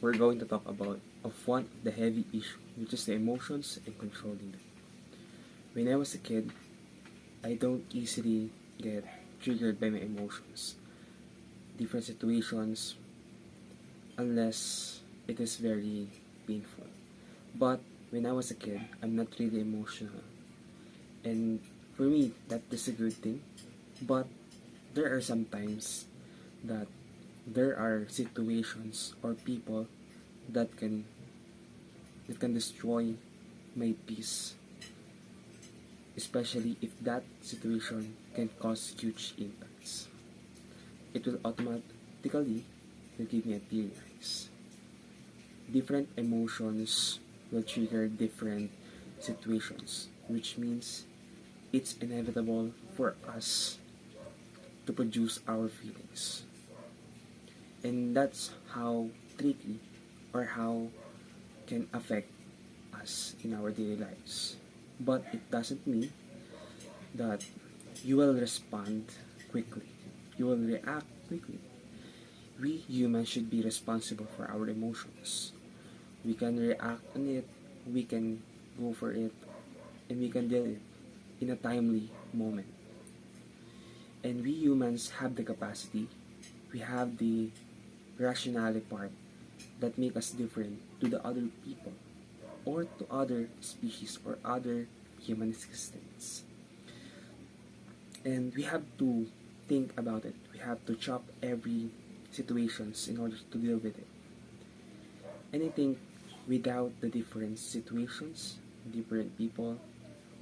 we're going to talk about of one of the heavy issue, which is the emotions and controlling them. When I was a kid, I don't easily get triggered by my emotions. Different situations, unless it is very painful. But when I was a kid, I'm not really emotional. And for me, that is a good thing. But there are some times that there are situations or people that can destroy my peace, especially if that situation can cause huge impacts. It will automatically give me a teary eyes. Different emotions will trigger different situations, which means it's inevitable for us to produce our feelings. And that's how tricky or how can affect us in our daily lives. But it doesn't mean that you will respond quickly. You will react quickly. We humans should be responsible for our emotions. We can react on it, we can go for it, and we can deal it in a timely moment. And we humans have the capacity, we have the rationality part that make us different to the other people or to other species or other human existence. And we have to think about it. We have to chop every situations in order to deal with it. And I think without the different situations, different people,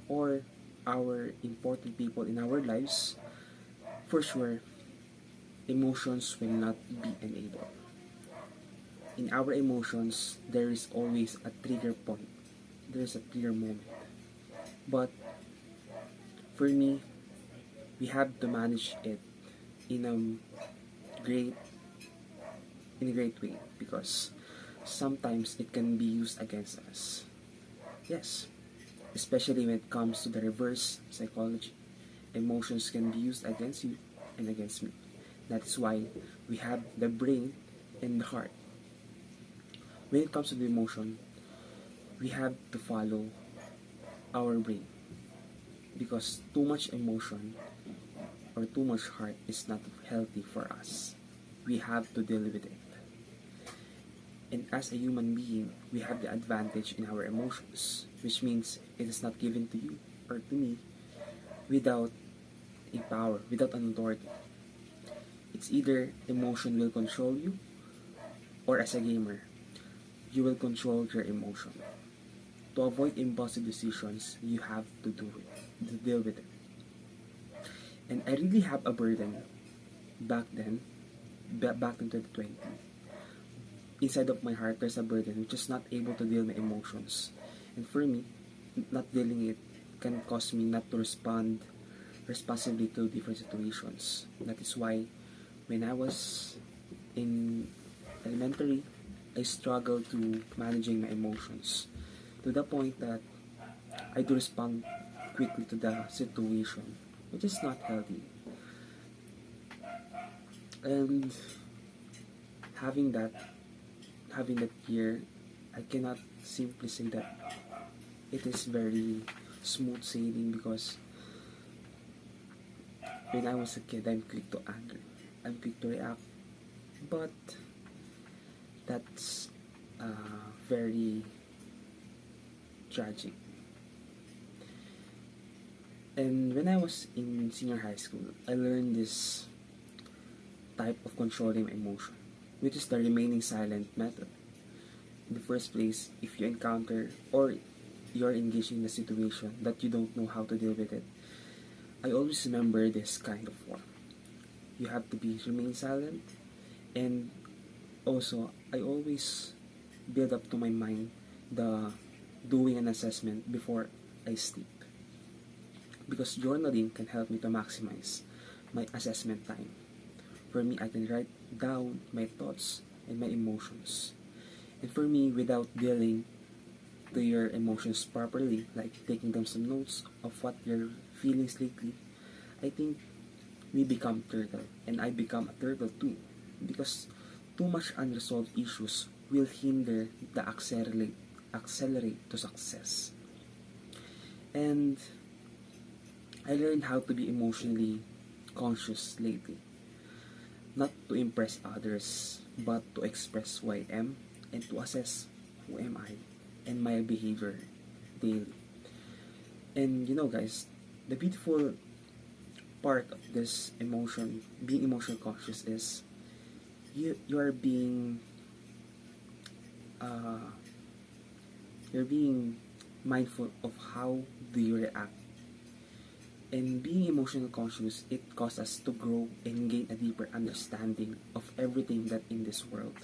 or our important people in our lives, for sure, emotions will not be enabled. In our emotions, there is always a trigger point. There is a trigger moment. But for me, we have to manage it in a great way because sometimes it can be used against us. Yes, especially when it comes to the reverse psychology. Emotions can be used against you and against me. That's why we have the brain and the heart. When it comes to the emotion, we have to follow our brain because too much emotion or too much heart is not healthy for us. We have to deal with it. And as a human being, we have the advantage in our emotions, which means it is not given to you or to me without a power, without an authority. It's either emotion will control you, or as a gamer, you will control your emotion. To avoid impulsive decisions, you have to do it, to deal with it. And I really have a burden back then, back in 2020. Inside of my heart, there's a burden which is not able to deal my emotions. And for me, not dealing it can cause me not to respond responsibly to different situations. That is why when I was in elementary, I struggled to managing my emotions to the point that I do respond quickly to the situation, which is not healthy. And having that having that year, I cannot simply say that it is very smooth sailing because when I was a kid, I'm quick to anger, I'm quick to react, but that's very tragic. And when I was in senior high school, I learned this type of controlling my emotion, which is the remaining silent method. In the first place, if you encounter or you're engaged in a situation that you don't know how to deal with it, I always remember this kind of form. You have to remain silent, and also I always build up to my mind the doing an assessment before I sleep. Because journaling can help me to maximize my assessment time. For me, I can write down my thoughts and my emotions. And for me, without dealing to your emotions properly, like taking down some notes of what your feelings lately, I think we become turtle, and I become a turtle too, because too much unresolved issues will hinder the accelerate to success. And I learned how to be emotionally conscious lately. Not to impress others, but to express who I am and to assess who am I and my behavior daily. And guys, the beautiful part of this being emotional conscious, is you are being uh, you're being mindful of how do you react. And being emotional conscious, it causes us to grow and gain a deeper understanding of everything that in this world.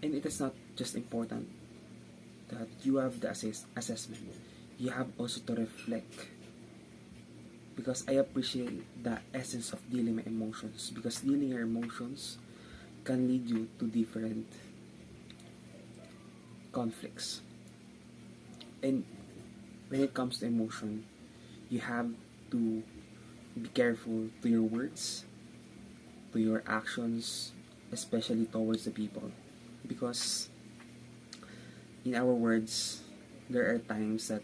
And it is not just important that you have the assessment, you have also to reflect, because I appreciate the essence of dealing my emotions, because dealing your emotions can lead you to different conflicts. And when it comes to emotion, you have to be careful to your words, to your actions, especially towards the people, because in our words, there are times that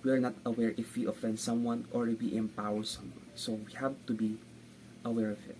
we are not aware if we offend someone or if we empower someone. So we have to be aware of it.